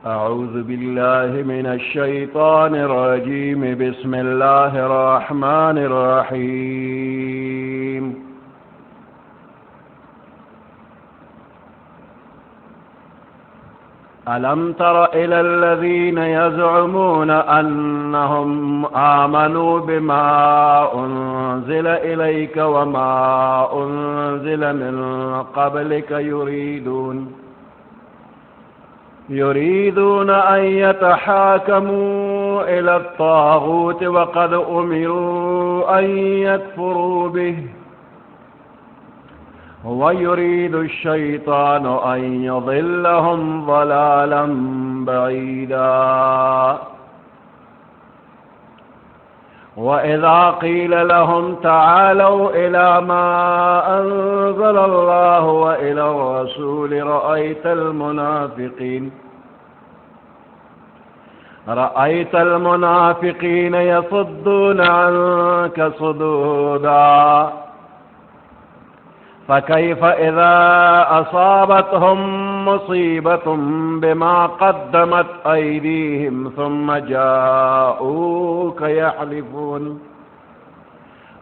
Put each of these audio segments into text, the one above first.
أعوذ بالله من الشيطان الرجيم بسم الله الرحمن الرحيم ألم تر إلى الذين يزعمون أنهم آمنوا بما أنزل إليك وما أنزل من قبلك يريدون أن يتحاكموا إلى الطاغوت وقد أمروا أن يكفروا به ويريد الشيطان أن يضلهم ضلالا بعيدا وإذا قيل لهم تعالوا إلى ما أنزل الله وإلى الرسول رأيت المنافقين يصدون عنك صدودا فكيف إذا أصابتهم مصيبة بما قدمت أيديهم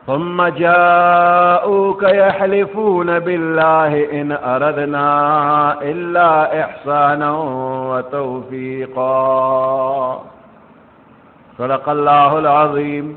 ثم جاءوك يحلفون بالله إن أردنا إلا إحسانا وتوفيقا صدق الله العظيم.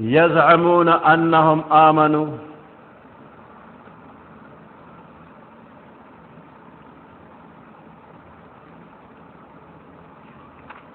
يزعمون أنهم آمنوا.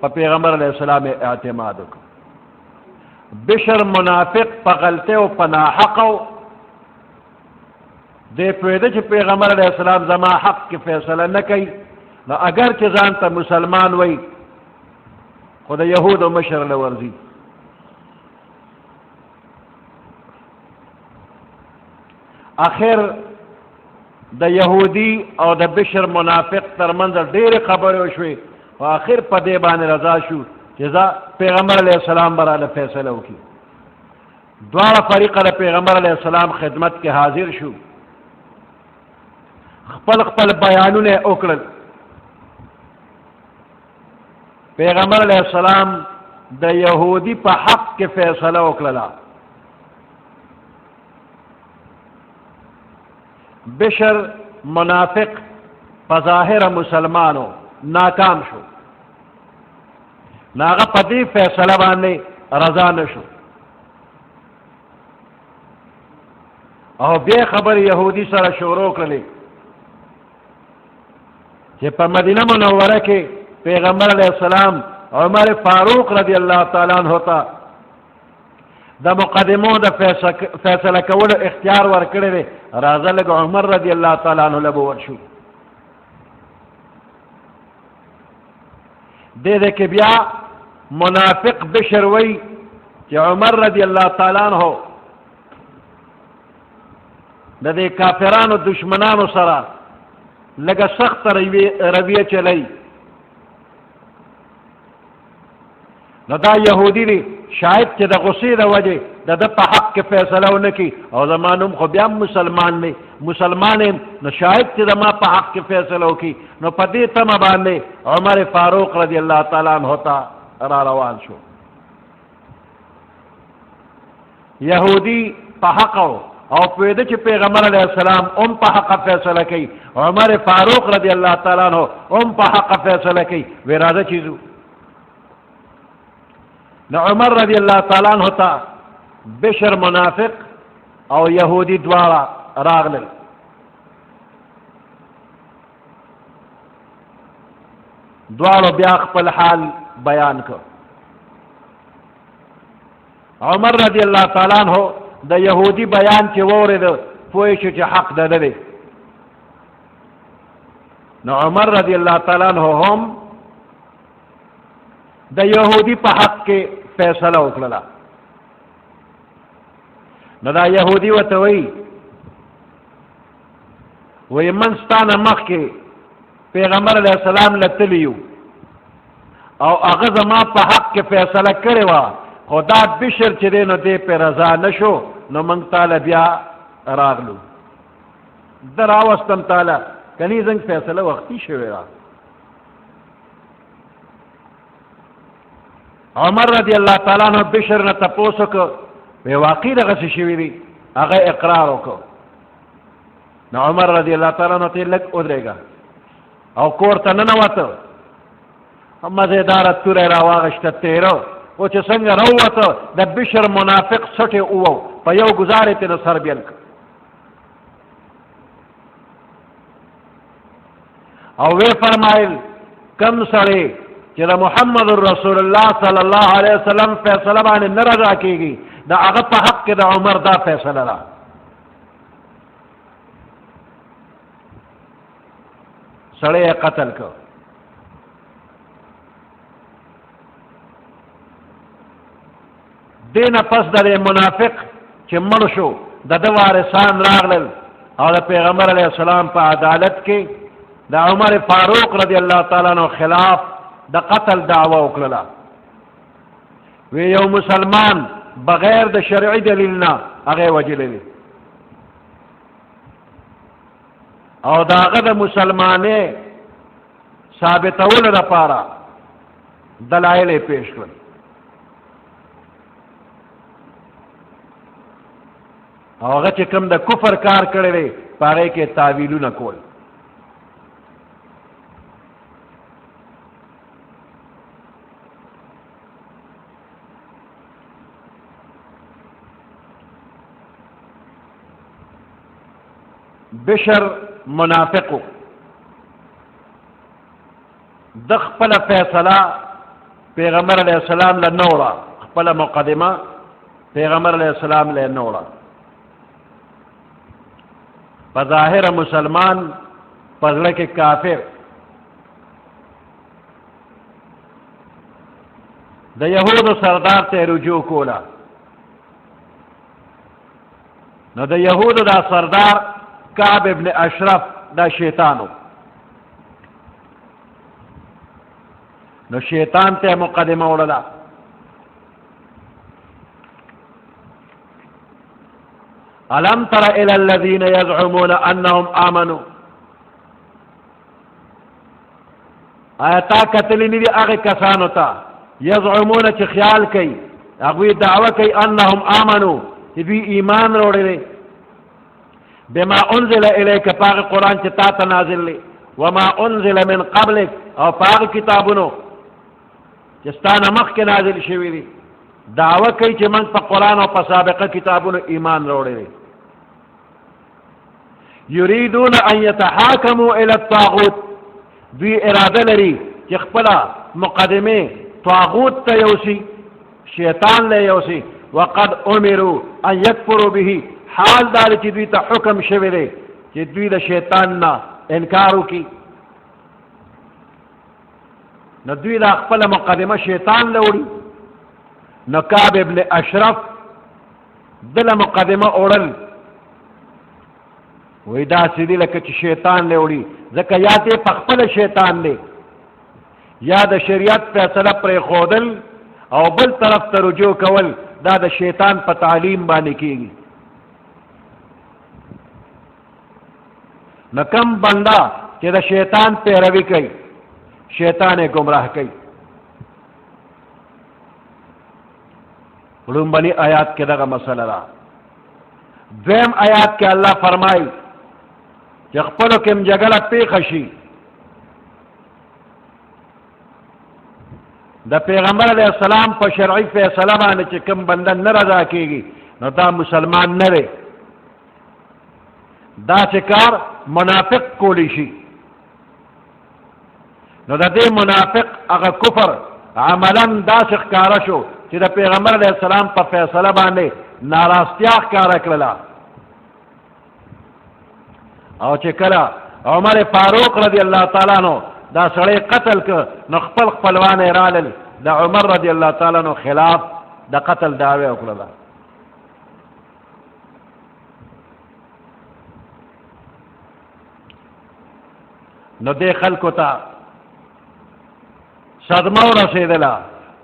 په پیغمبر علیہ السلام اعتماد وکړ. بشر منافق په غلطه او په ناحق او دې پوهېده چې پیغمبر علیہ السلام زما حق کې فیصله نه کوي، نو اگر چې ځان ته مسلمان وای خو د یهودو مشر له ورځي. اخر د یهودي او د بشر منافق ترمنځ ډېرې خبرې وشوې او اخر په دې باندې رضا شو چې پیغمبر علیہ السلام براله فیصله وکړي. دواړه فریقه د پیغمبر علیہ السلام خدمت کې حاضر شو، خپل خپل بیانونه وکړل. پیغمبر علیہ السلام د یهودي په حق کې فیصله وکړه. بشر منافق په ظاهر مسلمانو ناکام شو، ناغه په دې فیصله باندې رضا نشو او بیا خبر یهودي سره شروع کړلې چې په مدینه منوره کې پیغمبر علیہ السلام عمر فاروق رضی اللہ تعالی عنہ ته د مقدمو د فیصله کولو اختیار ورکړی دی، راځه لږ عمر رضی اللہ تعالی عنہ له به ورشو. دې کې بیا منافق بشر وی چې عمر رضی اللہ تعالی عنہ د دې کافرانو دشمنانو سره لږه سخت رویه چلی، نو دا یهودی دی شاید چې د غصې د وجې د ده په حق کې فیصله ونه کړي او زما نوم خو بیا مسلمان یم، نو شاید چې زما په حق کې فیصله وکړي. نو په دې تمه باندې عمر فاروق رضی اللہ تعالی عنہ ته را روان شو. یهودی په حق او پوهېده چې پیغمبر علیہ السلام هم په حق فیصله کوي، عمر فاروق رضی اللہ تعالی عنہ هم په حق فیصله کوي. وی راځه چې ځو. نو عمر رضی اللہ تعالی عنہ ته بشر منافق او یهودی دواړه راغلل. دواړو بیا خپل حال بیان کړ. عمر رضی اللہ تعالی عنہ د یهودی بیان چې واورېده پوه شو چې حق د ده دی. نو عمر رضی اللہ تعالی عنہ هم د یهودی په حق کې فیصله وکړه. نو دا یهودی ورته وی من ستا نه مخکې پیغمبر علیہ السلام له تللی یو او هغه زما په حق کې فیصله کړې وه، خو دا بشر چې دی نو دی پې رضا نه شو، نو موږ تاله بیا راغلو. زه راوستم تاله کنی زنګ فیصله وختي شوې وه. عمر رضی اللہ تعالیٰ عنہ بشر نه تپوس وکړ، وی واقعي دغسې شوي دي، هغه اقرار وکړ. نو عمر رضی اللہ تعالیٰ عنہ ته لږ ودرېږه او کور ته ننوته، مزېداره توره راواغېسته تېره او چې څنګه راووته د بشر منافق سټې ووو په یو ګزار یې ترې سر بیل کړ او وی فرمایل کم سړی چې د محمد رسول الله صلی الله علیه وسلم فیصله باندې نه رضا کېږي د هغه په حق کې د عمر دا فیصله ده. سړی یې قتل کړ. دې نه پس د منافق چې مړ شو د ده وارثان راغلل او د پیغمبر علیه السلام په عدالت کې د عمر فاروق رضی اللہ تعالی عنہ خلاف د قتل دعوه وکړه. وی یو مسلمان بغیر د شرعي دلیل نه هغه وجلی او د هغه د مسلمانۍ ثابتولو لپاره دلایل یې پیش کړل. او هغه چې کوم د کفر کار کړی دی په هغې کې تعویلونه کول. بشر منافقو د خپل فیصله پیغمبر علیہ السلام لنوڑا خپل مقدمہ پیغمبر علیہ السلام لنوڑا بظاہر مسلمان پزړه کې کافر د یهودو سردار ته رجوع کولا نو د یهودو دا سردار کعب ابن اشرف دا شیطانو نو شیطان ته مقدمه وړله الم تر الى الذين يزعمون انهم امنوا آیتا کتلی ندی هغه کسانو ته یزعمون چې خیال کوي هغوی دعوه کوي انهم آمنو چې دوی ایمان وروړی بما انزل الیک پاغ قرآن چې تا ته نازل دی وما انزل من قبلک او پاغ کتابونو چې ستا نه مخکې نازل شوي دي دعوه کوي چې موږ په قرآن او په سابقه کتابونو ایمان وروړی دی یریدون ان یتحاکموا الی الطاغوت دوی اراده لري چې خپله مقدمه طاغوت ته یوسي شیطان له یوسي وقد امروا ان یکفروا به حال دار چې دوی ته حکم شوی دی چې دوی د شیطان نه انکار وکړي نو دوی دا خپله مقدمه شیطان له وړي نو کعب ابن اشرف دله مقدمه وړل وی دا سیدی لکه چې شیطان له وړي ځکه یا ته په خپله شیطان دی یا د شریعت فیصله پرېښودل او بل طرف ته رجوع کول دا د شیطان په تعلیم باندې کېږي نو کم بنده چې د شیطان پیروي کوي شیطان یې گمراه کوي لومبني آیات کې دغه مسله ده دویم آیات کې الله فرمایي چې خپلو کې هم جګړه پیښه شي د پیغمبر علیہ السلام په شرعي فیصله باندې چې کوم بنده نه رضا کېږي نو دا مسلمان نه دی دا چې کار منافق کولی شي نو د دې منافق هغه کفر عملا داسې ښکاره شو چې د پیغمبر علیہ السلام په فیصله باندې ناراضتیا ښکاره کړله او چې کله عمر فاروق رضی الله تعالی عنہ دا سړی قتل که نو خپل خپلوان یې رالل د عمر رضی الله تعالی عنہ خلاف د قتل دعوی وکړله نو دې خلکو ته صدمه ورسېدله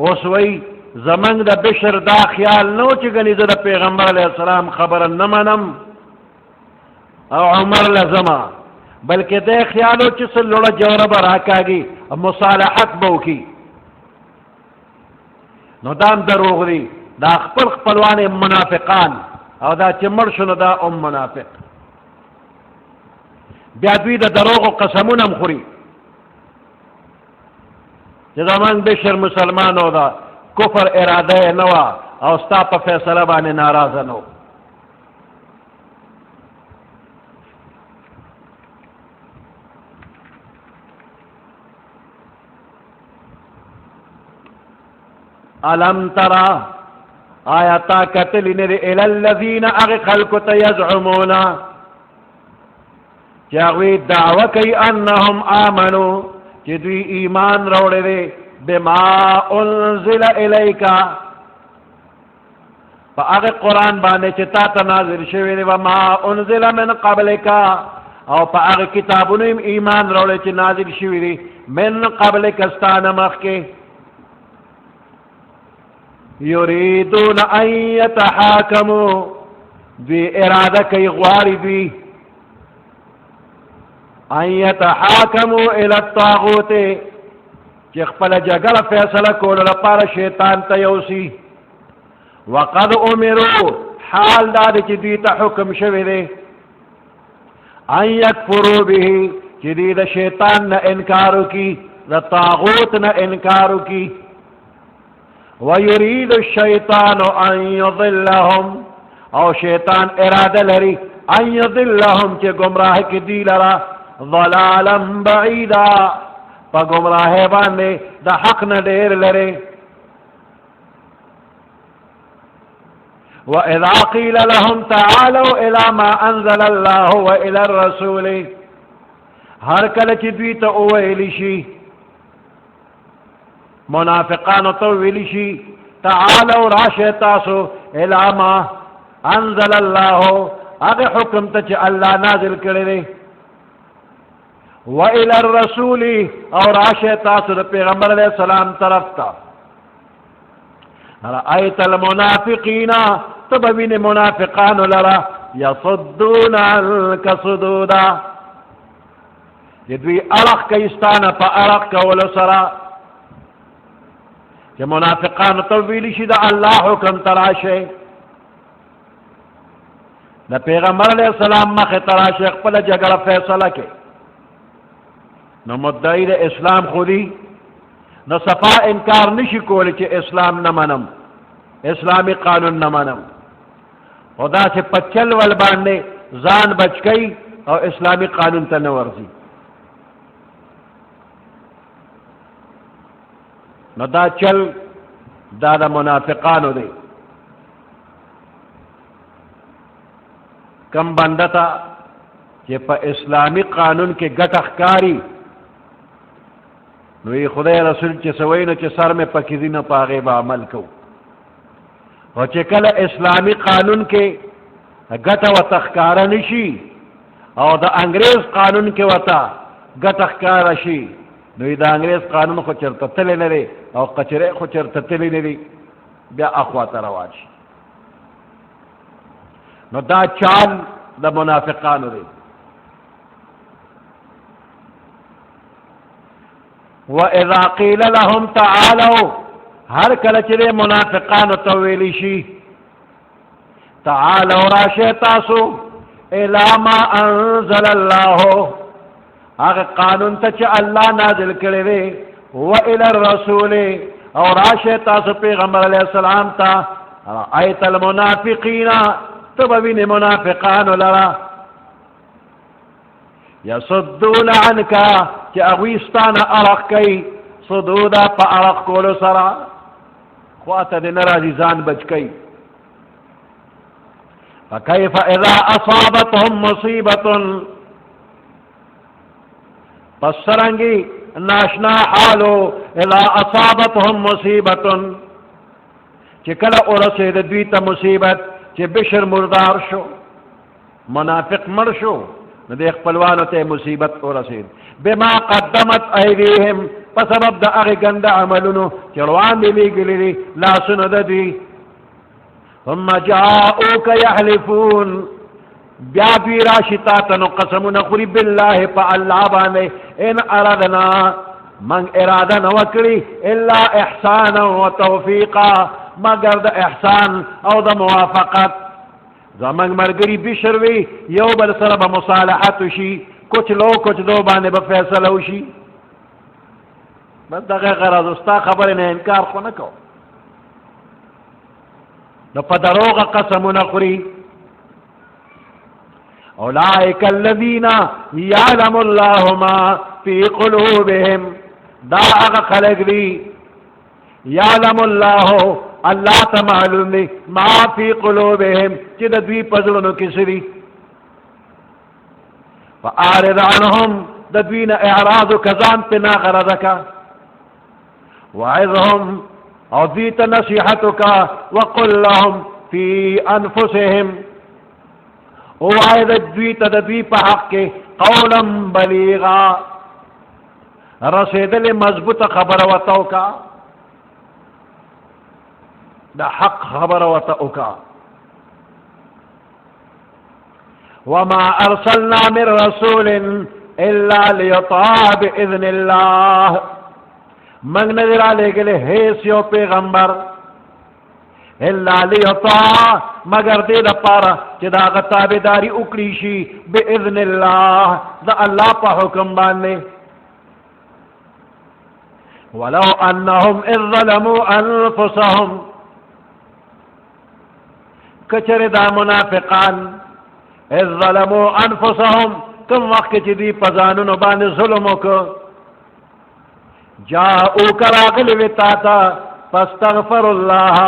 اوس وایي زمونږ د بشر دا خیال نو چې ګنې زه د پیغمبر علیه السلام خبره نه منم او عمر لزما بلکې دا خیالو چې څه لوړه جوړه به راکاږي مصالحت به وکړي نو دا هم دروغ دي دا خپل خپلوان منافقان او دا چې مړ شو نو دا منافق بیا دوی د دروغو قسمونه هم خوري چې زمونږ بشر مسلمان او دا کفر اراده یې نه وه او ستا په فیصله باندې ناراضه نه و الم ترى آیاتا کتلی ندی الی الذین اغی خلقو تا یزعمونا چاگوی دعوی کئی انہم آمنو چی دوی ایمان روڑے دے بما انزل الیکا پا اغی قرآن باندے چی تا تنازل شوی دے وما انزل من قبلکا او پا اغی کتابونو ایمان روڑے چی نازل شوی دے من قبلک استان مخ کے یریدون ان یتحاکموا دوی اراده کوي غواړي دوی ان یتحاکموا الی الطاغوت چې خپله جګړه فیصله کولو لپاره شیطان ته یوسي وقد امروا حال دا دی چې دوی ته حکم شوی دی ان یکفروا به چې دوی د شیطان نه انکار وکړي د طاغوت نه انکار وکړي ويريد الشيطان ان يضلهم او شیطان اراده لري ان يضلهم چې گمراه کې دی لرا ضلالا بعيدا پا گمراہے باندے دا حق نہ دیر لرے. وَإِذَا قِيلَ لَهُمْ تَعَالَوْا إِلَى مَا أَنزَلَ اللَّهُ وَإِلَى الرَّسُولِ ہر کل چی دوی تا اویلی شی منافقانو تو ویلی شی تعالوا راشے تاسو إِلَى مَا أَنزَلَ اللَّهُ اگر حکم تا چی اللہ نازل کرے وَإِلَى الرَّسُولِ اور راشے تاسو دا پیغمبر علیہ السلام طرف تا. رأيت المنافقين تبوين منافقان لرا يصدون عنك صدودا يدوي أرق كيستانا فأرق كولسرا کہ منافقان طویلی شد اللہ حکم تراشے نہ پیغمبر علیہ السلام مخ تراشے اقبل جگر فیصلہ کے نہ مدعی دے اسلام خودی نہ صفا انکار نشی کولی چے اسلام نہ منم اسلامی قانون نہ منم خدا سے پچل والباننے زان بچ گئی اور اسلامی قانون تنورزی نہ دا چل دا منافقانو دے کم بندتا کہ پا اسلامی قانون کے گٹ اخکاری نو یہ خدا رسول چی سوئینو چی سر میں پکیزی نو پاغے با عمل کو اور چی کل اسلامی قانون کے گٹ و تخکارا نشی اور دا انگریز قانون کے وطا گٹ اخکارا شی نو دا انگریز قانون خو چرتا تلی نرے اور قچرے خو چرتا تلی نرے بیا اخواتا رواج نو دا چال دا منافقانو دے. وَإِذَا قِيلَ لَهُمْ تَعَالَوْا ہر کلچرے منافقانو تویلی شی تعالوا راشے تاسو إِلَى مَا أَنزَلَ اللَّهُ آگے قانون تچ اللہ نازل کرے دے وَإِلَى الرَّسُولِ اور راشے تاسو پیغمبر علیہ السلام تا رأيت المنافقین تبوین منافقان لرا یصدون عنکا کہ اغویستان ارق کئی صدودا پا ارق کولو سرا خواتا دے نرازی زان بچ کئی. فکیف اذا اصابتهم مصیبت پس سرنگی ناشنا حالو اذا اصابتهم مصیبت چکل ارسید دویتا مصیبت چی بشر مردار شو منافق مر شو ندیخ پلوانو تے مصیبت ارسید بما قدمت ایدیہم پسبب دا اغی گند عملونو چروان دی لیگلی دی لا سند دی ثم جاؤوک یحلفون بیا بی راشتاتنو قسمون خوری باللہ پا اللہ بانے ان اردنا من ارادن وکری الا احسانا و توفیقا مگر دا احسان او دا موافقت زمان مرگری بشروی یو بل سر با مصالحت شی کچھ لو کچھ دو بانے با فیصلہ شی بس دا غیر غرض استا خبر نے انکار خو نکو نو پا دروغ قسم نخوری اولئک الذین یعلم اللہ ما فی قلوبهم دا اغا خلق دی یعلم اللہ اللہ تا معلوم دی ما فی قلوبهم چی دا دوی پزلنو کسری فآرد عنهم دا دوین اعراض کزان پنا غرضکا وعظهم او دویت نصیحتکا وقل لهم فی انفسهم وعید دویت دا دوی پا حق کے قولا بلیغا رسیدل مضبوط خبر وطوکا دا حق خبر وطوکا وما ارسلنا من رسول الا ليطاع باذن الله من نظر علیہ گلے حیثیو پیغمبر الا ليطاع مگر دے دا پارا چی دا غتابداری اکلیشی باذن اللہ دا اللہ پا حکم بانے ولو انہم اذ ظلموا انفسهم کچر دا منافقان اذ ظلموا انفسهم کم وقت چی دی پزانونو بانے ظلمو کو جاءوک راغلی وی تا تا فاستغفر اللہ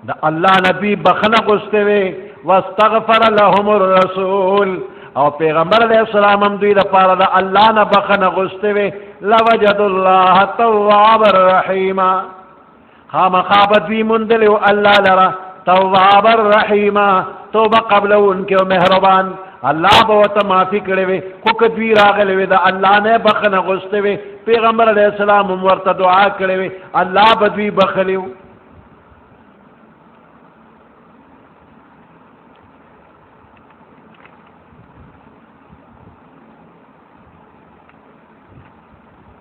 دا اللہ نبی بخنه غوسته وی واستغفر لهم الرسول او پیغمبر علیہ السلام هم دوی لپاره دا اللہ نه بخنه غوسته وی لوجد اللہ تواب الرحیم خامخا دوی مندلی اللہ لرا تواب الرحیم توبه قبلون کے مہربان اللہ بوتا معافی کرے وی خو کدوی راغلے وی دا اللہ نے بخنه غوسته وی پیغمبر علیہ السلام هم ورته دعا کرے وی اللہ بدوی بخلیو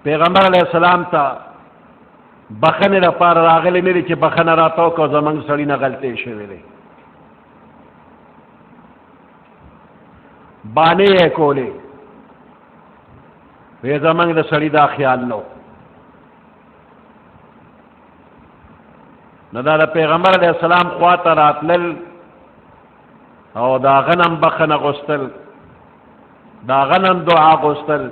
پیغمبر علیہ السلام تا بخنه لپاره راغلی نه چې بخنه راتاو کو زمنګ سړی نه غلطی شوی دی بانے کولے وی زمنګ د سړی دا خیال نو نو دا د پیغمبر علیہ السلام خواته راتلل او دا غنم بخنه غوستل دا غنم دعا غوستل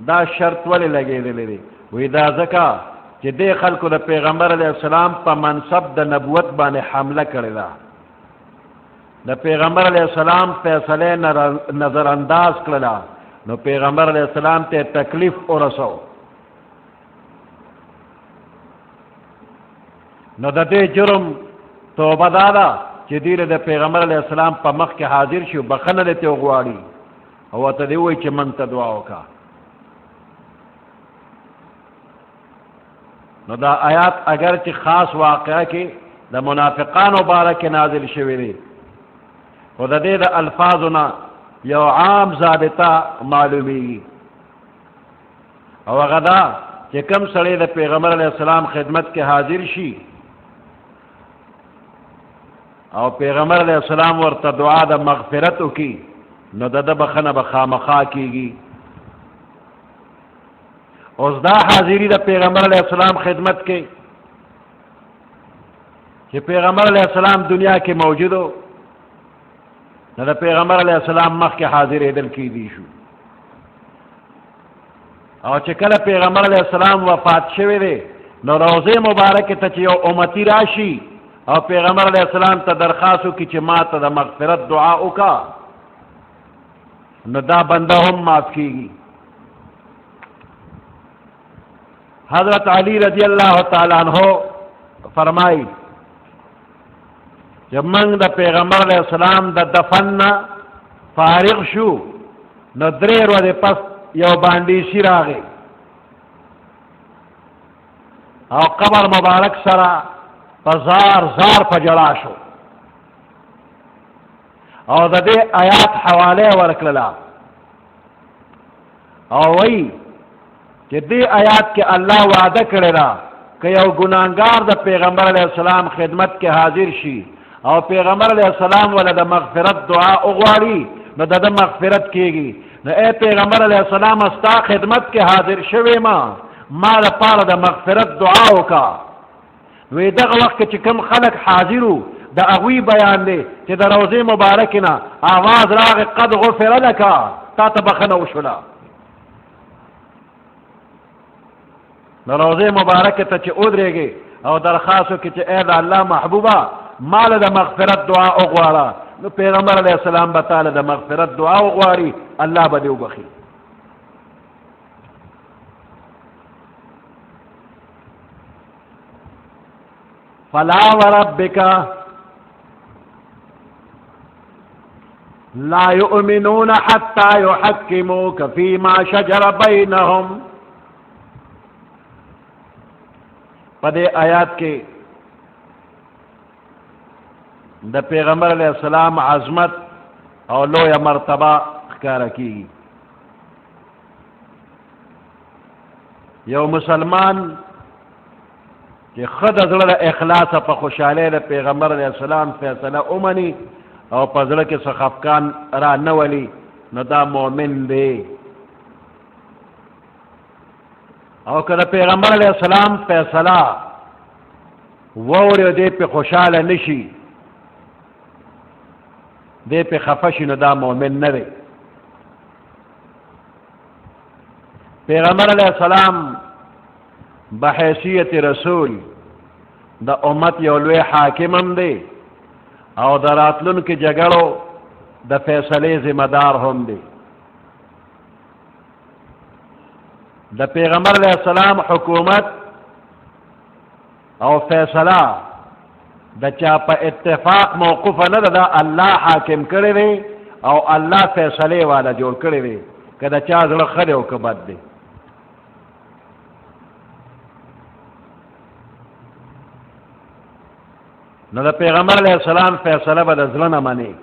دا شرط ولی لگیدلی دی وی دا ځکه چې دې خلکو د پیغمبر علیہ السلام په منصب د نبوت باندې حمله کړې ده د پیغمبر علیہ السلام فیصله نظر انداز کړله نو پیغمبر علیہ السلام ته تکلیف ورسو نو د دې جرم توبه دادا چې دې د پیغمبر علیہ السلام په مخ کې حاضر شي بخنه دې وغواړي او ته دې وایي چې من ته دعا وکړه نو دا آیات اگر چې خاص واقعہ کې د منافقانو باره کې نازل شوی دی خو د دې د الفاظونه یو عام ضابطه معلومیږي او هغه دا چې کوم سړی د پیغمبر علیہ السلام خدمت کې حاضر شي او پیغمبر علیہ السلام ورته دعا د مغفرت وکړي نو د بخنه به خامخا کېږي اوس دا حاضری د پیغمبر علیہ السلام خدمت کې چې پیغمبر علیہ السلام دنیا کې موجودو نو د پیغمبر علیہ السلام مخ کې حاضر ایدل کی دی شو او چې کله پیغمبر علیہ السلام وفات شوی دی نو روضه مبارکه ته چې یو امتی راشي او پیغمبر علیہ السلام ته درخواست وکړي چې ما ته د مغفرت دعا وکړه نو دا بنده هم معاف کیږي حضرت علی رضی اللہ تعالی عنہ فرمائی جب منگ دا پیغمبر علیہ السلام دا دفن فارغ شو نو دریر و دے پس یو باندیشی راغی او قبر مبارک سرا پزار زار پجڑا شو او دا دے آیات حوالے ورکللا او وی کہ دی آیات کے اللہ وعدہ کرے را کہ یو گناہگار دا پیغمبر علیہ السلام خدمت کے حاضر شی او پیغمبر علیہ السلام والا دا مغفرت دعا اغواری نو دا مغفرت کیگی نو اے پیغمبر علیہ السلام استا خدمت کے حاضر شوی ما دا پار دا مغفرت دعاو کا نو دا وقت چی کم خلق حاضرو دا اغوی بیان دے چی دا روزی مبارکنا آواز راغ قد غفر لکا تا تبخنو شلا نو روزه مبارکه ته چې ودرېږي او درخواستو کې چې اے د الله محبوبه مال د مغفرت دعا وغواړه نو پیغمبر علیہ السلام به تعالی د مغفرت دعا وغواړي الله به دې وبخي فلا وربک لا يؤمنون حتى يحكموك فيما شجر بينهم پدے آیات کے دا پیغمبر علیہ السلام عظمت اور لویا مرتبہ ښکارا کی یو مسلمان کہ خود ازل اخلاص پا خوشحالے دا پیغمبر علیہ السلام فیصلہ امنی اور پزل کے سخفکان را نولی نو دا مومن دے او که دا پیغمبر علیہ السلام فیصلہ ووری دے پہ خوشحال نشی دے پہ خفشی نو دا مومن نرے پیغمبر علیہ السلام بحیثیت رسول د امت یو لوی حاکم هم دی او د راتلونکو جګړو د فیصلې ذمہ دار هم دی. د پیغمبر علیہ السلام حکومت او فیصله د چا په اتفاق موقوفه نه ده، دا الله حاکم کړی دی او الله فیصلې والا جوړ کړی دی، که د چا زړه ښه دی او که بد دی. نو د پیغمبر علیہ السلام فیصله به د زړه نه منې.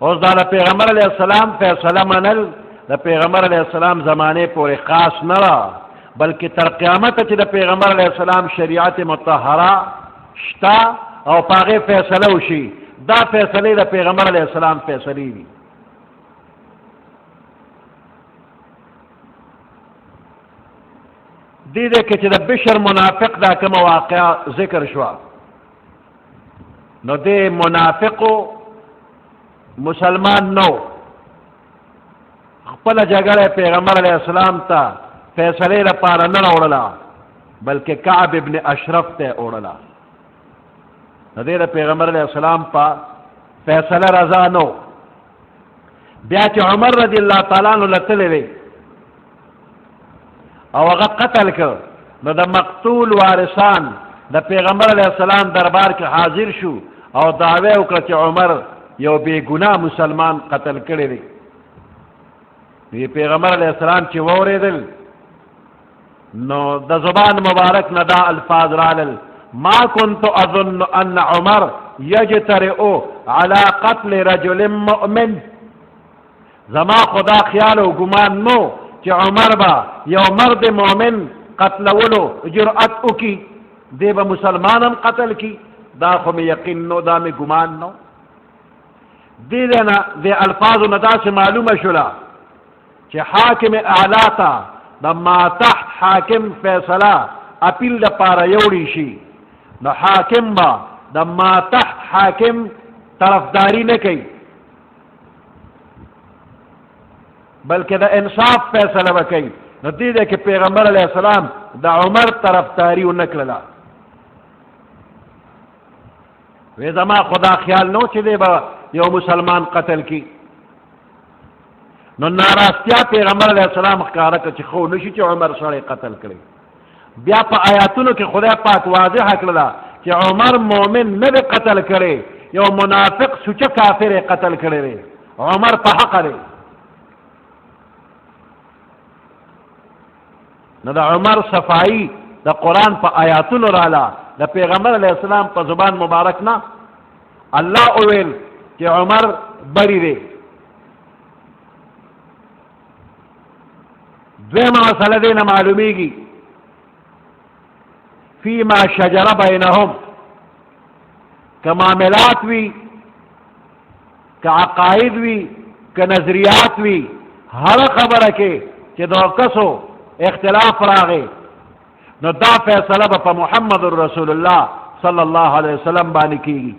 اوس دا د پیغمبر علیہ السلام فیصله منل د پیغمبر علیہ السلام زمانه پورې خاص نه ده، بلکې تر قیامت چې د پیغمبر علیہ السلام شریعت مطهره شته او په هغې فیصله وشي، دا فیصلې د پیغمبر علیہ السلام فیصلې دي. دې کې چې د بشر منافق دا کومه واقعه ذکر شوه، نو دې منافقو مسلمان نو، خپله جګړه پیغمبر علیہ السلام ته فیصلې لپاره نه راوړله، بلکې کعب ابن اشرف ته وړله. د دې د پیغمبر علیہ السلام په فیصله رضا نو. بیا چې عمر رضی الله تعالی عنہ لتلی دی او هغه قتل کړ، نو د مقتول وارثان د پیغمبر علیہ السلام دربار کې حاضر شو او دعوی وکړه چې عمر یو بے گناه مسلمان قتل کړی دی. وی پیغمبر علیہ السلام چې واورېدل نو د زبان مبارک نه دا الفاظ رالل: ما كنت اظن ان عمر يجترئ على قتل رجل مؤمن. زما خدا خیال او ګمان نو چې عمر با یو مرد مؤمن قتلولو جرأت وکي، دی به مسلمانم قتل کی، دا خو می یقین نو، دا می ګمان نو. دی نه د الفاظو نه داسې معلومه شوله چې حاکم اعلی ته د ما تحت حاکم فیصله اپیل دپاره یوړی شي، نو حاکم به د ما تحت حاکم طرفداری نه کوي، بلکې د انصاف فیصله به کوي. نو دې دی کې پیغمبر علیہ السلام د عمر طرفداری ونه کړله. وی زما خدا خیال نو چې دی به یو مسلمان قتل کی. نو ناراستیا پیغمبر علیہ السلام ښکاره کړه چې خو نشي چې عمر سړی قتل کړي. بیا په آیاتونو کې خدای پاک واضح کړله چې عمر مؤمن نه دی قتل کړی، یو منافق سوچه کافر قتل کړی دی، عمر په حق دی. نو د عمر صفائی د قرآن په آیاتونو راله، د پیغمبر علیہ السلام په زبان مبارک نه الله اویل چې عمر بری دی. دویمه مسله دی نه معلومیږي فیما شجر بینهم، که معاملات وی، که عقاید وی، که نظریات وی، هر خبره کې چې دو کسو اختلاف راغی، نو دا فیصله به په محمد رسول الله صلی الله علیه وسلم باندې کیږي.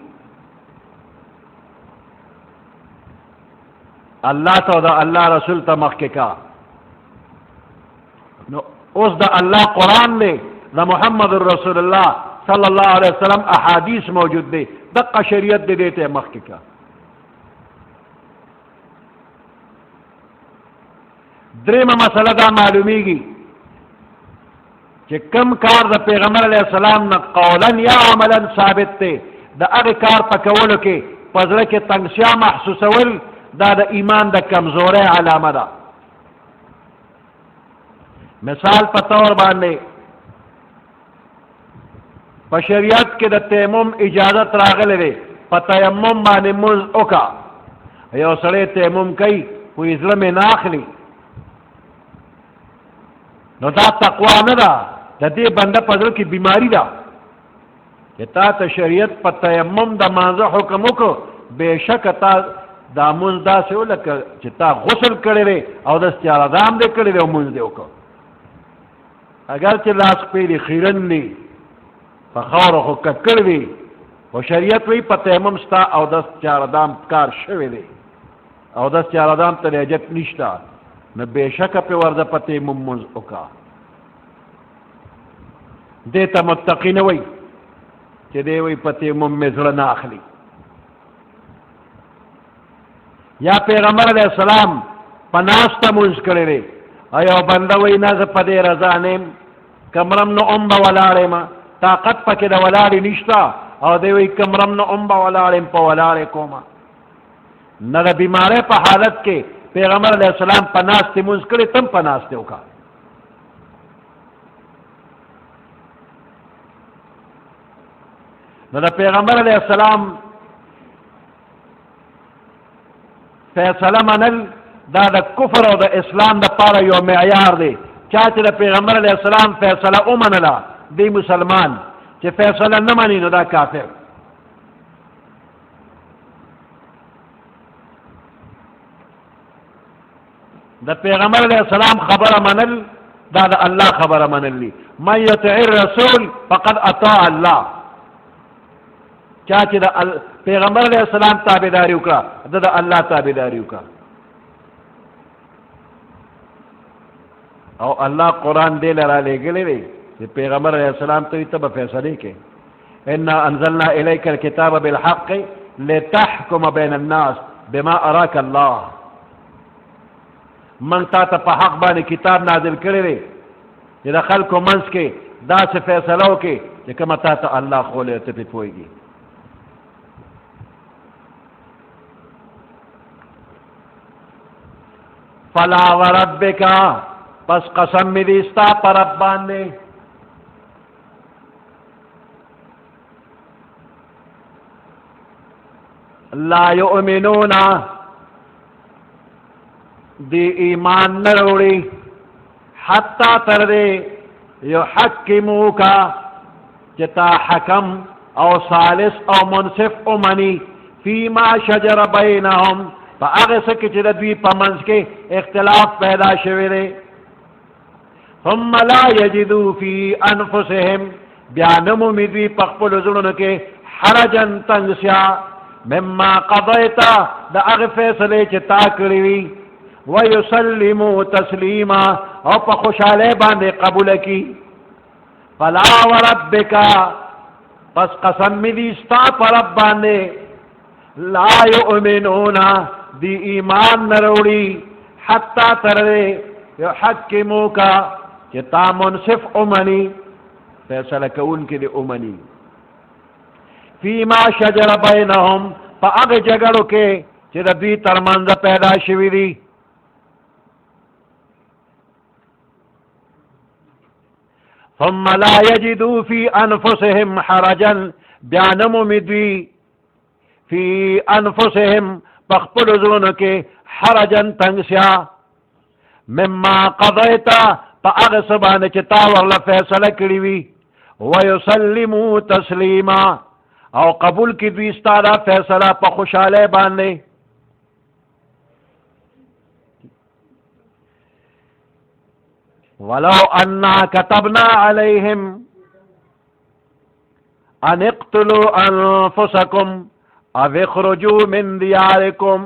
الله ته او د الله رسول ته مخکې کا. نو اوس د الله قرآن دی، د محمد رسول الله صلی الله علیه وسلم احادیث موجود دی، دقه شریعت دی، دیته مخکې کا. دریمه مسله دا معلومیږي چې کم کار د پیغمبر علیہ السلام نه قولا یا عملا ثابت دی، د هغې کار په کولو کې په زړه کې تنګسیا محسوسول دا د ایمان د کمزورۍ علامه ده. مثال په طور باندې په شریعت کې د تیمم اجازت راغلی دی، په تیمم باندې مونځ وکړه. یو سړی تیمم کوي خو یې زړه مې نه اخلي، نو دا تقوا نه ده، د دې بنده په زړه کې بیماری ده چې تا ته شریعت په تیمم د مانځه حکم وکړو، بېشکه تا دا مونځ داسې و لکه چې تا غسل کړی دی او د استعاذام دی کړی دی او مونځ دی وکړو. اگر چې لاس پیلې خیرن نی په خاورو خو ککړ وي، خو شریعت وی په تیمم ستا او د استعاذام کار شوی دی او د استعاذام ته اجت نشته، نو بېشکه پې ورځه په تیمم مونځ وکړه. دې ته متقي نه وایي چې دی وایي په تیمم مې زړه نه اخلي. یا پیغمبر علیه السلام په ناسته مونځ کړی دی او یو بنده وایي نه زه په دې رضا نه یم، کمرم نه ام به ولاړ یم، طاقت پکې د ولاړې نشته، او دی وایي کمرم نه ام به ولاړ یم، په ولاړې کومه. نه د بیمارۍ په حالت کې پیغمبر علیه السلام په ناستې مونځ کړی، تم په ناستې وکړه. نو د پیغمبر علیه السلام فیصله منل دا د کفر او د اسلام د پاره یو معیار دی. چا چې د پیغمبر علیه السلام فیصله ومنله دی مسلمان، چې فیصله نه مني نو دا کافر. د پیغمبر علیه السلام خبره منل دا د الله خبره منل دي. من یطع الرسول فقد اطاع الله. چا چې د پیغمبر علیه السلام تابعداري وکړه د الله تابعداري وکړه. او الله قرآن دې لره لېږلی دی چې پیغمبر علیه السلام ته ته به فیصلې کې انا انزلنا الیک الکتاب بالحق لتحکم بین الناس بما اراک الله. من تا ته په حق باندې کتاب نازل کړی دی چې د خلکو منځ کې داسې فیصله وکړي چې کومه تا ته الله ښوولې ته پرې پوهېږي. فلا وربک، پس قسم می دی ستا پر رب باندې، لا یؤمنون دی ایمان نه وروړي، حتی تر دې یحکموکا چې تا حکم او ثالث او منصف اومني فیما شجر بینهم، په هغه څه کې چې د دوی په منځ کې اختلاف پیدا شوی دی. ثم لا یجدوا فی انفسهم، بیا نه مومي دوی په خپلو زړونو کې حرجا تنګسیا مما قضیت، د هغې فیصلې چې تا کړې وي، ویسلموا تسلیما، او په خوشحالۍ باندې قبوله کړي. فلا وربک، پس قسم می دی ستا په رب باندې، لا یؤمنون دی ایمان نه وروړي، حتی تر دې یحکموکا چې تا منصف اومني، فیصله کوونکي دې اومني، فیما شجر بینهم، په هغې جګړو کې چې د دوی ترمنځ پیدا شوي دي. ثم لا یجدوا فی انفسهم حرجا، بیا نه مومي دوی فی انفسهم په خپلو زړونو کې حرجا تنګسیا مما قضیت، په هغه څه باندې چې تا ورله فیصله کړې وي، ویسلموا تسلیما، او قبول کړي دوی ستا دا فیصله په خوشحالۍ باندې. ولو انا كتبنا عليهم ان اقتلوا انفسكم او اخرجوا من دياركم،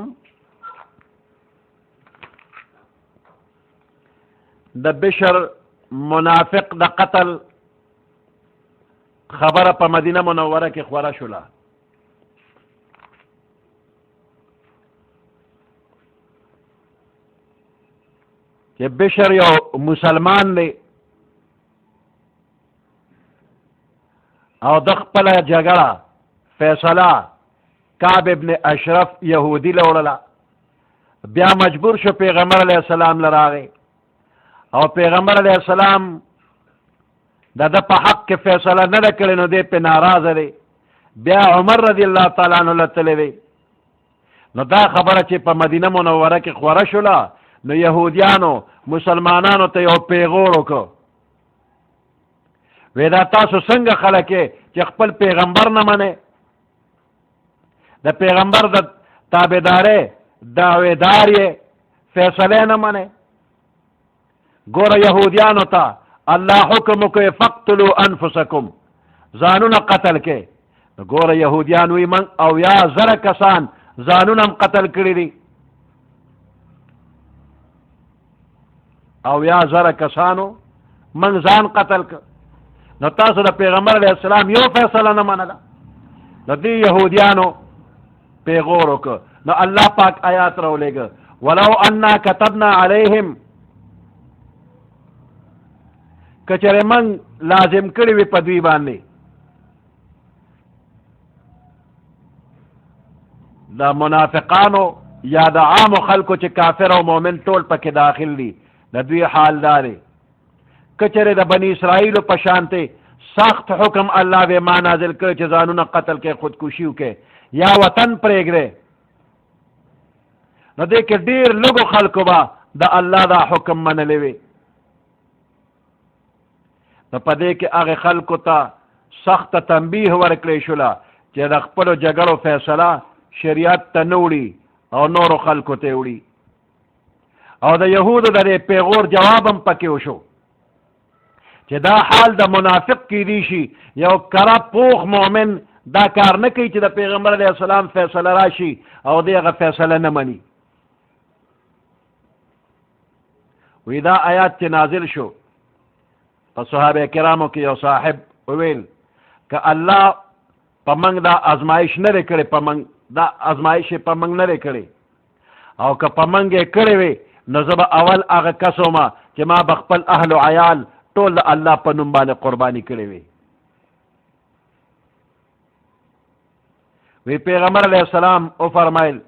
د بشر منافق د قتل خبره په مدینه منوره کې خوره شوله. چې بشر یو مسلمان دی او د خپله جګړه فیصله کعب ابن اشرف یهودي له وړله، بیا مجبور شو پیغمبر علیه السلام له راغی، او پیغمبر علیه السلام د ده په حق کې فیصله نه ده کړې، نو دی پې ناراضه دی. بیا عمر رضی الله تعالی عنه له تللی دی. نو دا خبره چې په مدینه منوره کې خوره شوله، نو یهودیانو مسلمانانو ته یو پیغور وکړو، وی دا تاسو څنګه خلک چې خپل پیغمبر نه منئ، د پیغمبر د تابعدارۍ دعویدار یې، فیصلې نه منئ. ګوره یهودیانو ته الله حکم وکړي فقتلوا انفسکم، ځانونه قتل کې. ګوره یهودیان وی من 90,000 کسان ځانونه هم قتل کړي دي. او یا زره کسانو من ځان قتل ک. نو تاسو د پیغمبر علیه السلام یو فیصله نه منله. نو دې یهودیانو پیغور وکړه. نو الله پاک آیات راولېږه ولو انا كتبنا علیهم، کچره من لازم کړی وي په دوی باندې د منافقانو یا د عامو خلکو چې کافر او مؤمن ټول پکې داخل دي، د دوی حال دا دی کچره د بني اسرائیلو په شانته سخت حکم الله به ما نازل کړ چې ځانونه قتل کې خودکشي وکړي یا وطن پرېږدي، نو دې کې ډېر لږو خلکو به د الله دا حکم منلی وي. نو په دې کې هغې خلکو ته سخته تنبیه ورکړې شوله چې د خپلو جګړو فیصله شریعت ته نه وړي او نورو خلکو ته وړي. او د یهودو د دې پیغور جواب هم پکې وشو چې دا حال د منافق کیدی شي، یو کره پوخ مؤمن دا کار نه کوي چې د پیغمبر علیه السلام فیصله راشي او دی هغه فیصله نه مني. وی دا آیات چې نازل شو په صحابه کرامو کې یو صاحب وویل که الله په موږ دا ازمایش نه دی کړی، په موږ دا ازمایش په موږ نه دی کړی، او که په موږ یې کړی وی نو زه به اول هغه کس ومه چې ما به خپل اهل و عیال ټول د الله په نوم باندې قرباني کړی وي. وی پیغمبر علیه السلام او فرمایل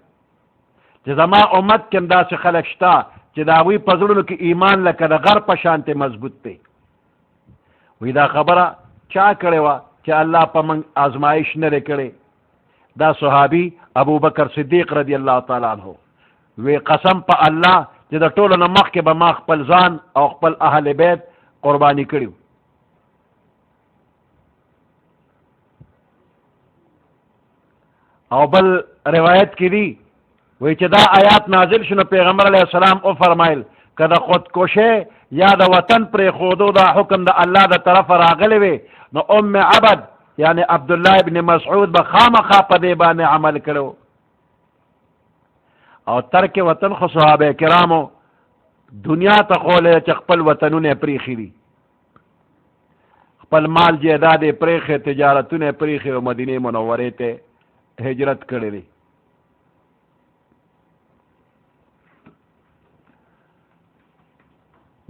چې زما امت کې هم داسې خلک شته چې د هغوی په زړونو کې ایمان لکه د غر په شانتې مضبوط دی. وی دا خبره چا کړې وه چې الله په موږ آزمایش نه دی کړی؟ دا صحابي ابو بکر صدیق رضی الله تعالی عنه وی قسم په الله چې د ټولو نه مخکې به ما خپل ځان او خپل اهل بیت قربانی کړیو. او بل روایت کې دی وی چې دا آیات نازل شنو پیغمبر علیه السلام او فرمایل که د خودکشي یا د وطن پرې خودو دا حکم د الله د طرف راغلی وي نو ام عبد یعنی عبدالله ابن مسعود به خامخا په دې باندې عمل کړو. او ترک وطن خو صحابه کرامو دنیا ته خوله چې خپل وطنونه پریخي دي، خپل مال جیداد پریخي، تجارتونه پریخي او مدینه منورې ته هجرت کړی دی.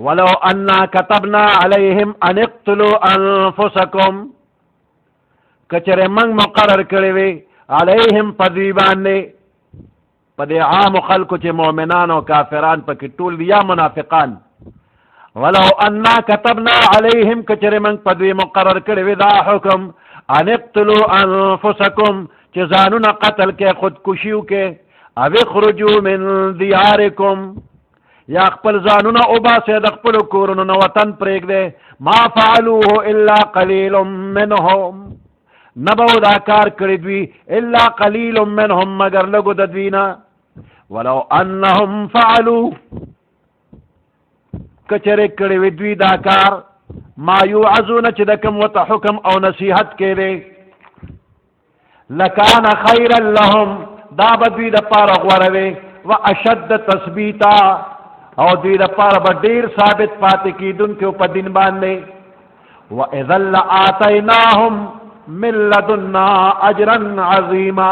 ولو انا كتبنا عليهم ان اقتلوا انفسكم، کچره من مقرر کړی وي علیهم په دوی باندې، په دې عام خلکو چې مؤمنان او کافران پکې ټول یا منافقان. ولو انا كتبنا عليهم، کچره من په دوی مقرر کړی وي دا حکم ان اقتلوا انفسكم چې ځانونه قتل کې خودکشي وکړي، او اخرجوا من دیارکم یا خپل ځانونه وباسئ د خپلو کورونو نه وطن پرېږدئ. ما فعلوه الا قلیل منهم، نه به دا کار کړی دوی الا قلیل منهم مگر لږو د دوی نه. ولو انهم فعلوا، کچرې کړی وي دوی دا کار ما یوعظونه چې د کوم ورته حکم او نصیحت کېدی لکان خیرا لهم، دا به دوی دپاره غوره وي و اشد تثبیتا، او دوی دپاره به ډېر ثابت پاتې کېدونکي په دین باندې. واذا لآتیناهم من لدنا اجرا عظیما،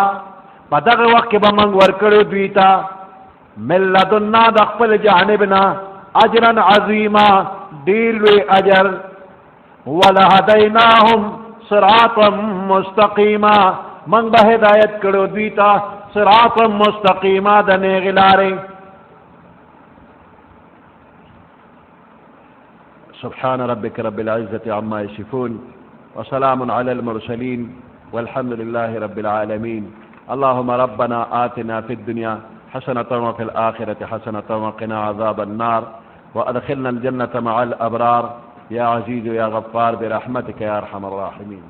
په دغه وخت کې به موږ ورکړو دوی ته من لدنا د خپل جانب نه اجرا عظیما ډېر لوی اجر. ولهدیناهم صراطا مستقیما، موږ به هدایت کړو دوی ته صراطا مستقیما د نیغې لارې. سبحان ربك رب العزة عما يصفون وسلام على المرسلين والحمد لله رب العالمين. اللهم ربنا آتنا في الدنيا حسنة وفي الآخرة حسنة وقنا عذاب النار وأدخلنا الجنة مع الأبرار يا عزيز يا غفار برحمتك يا أرحم الراحمين.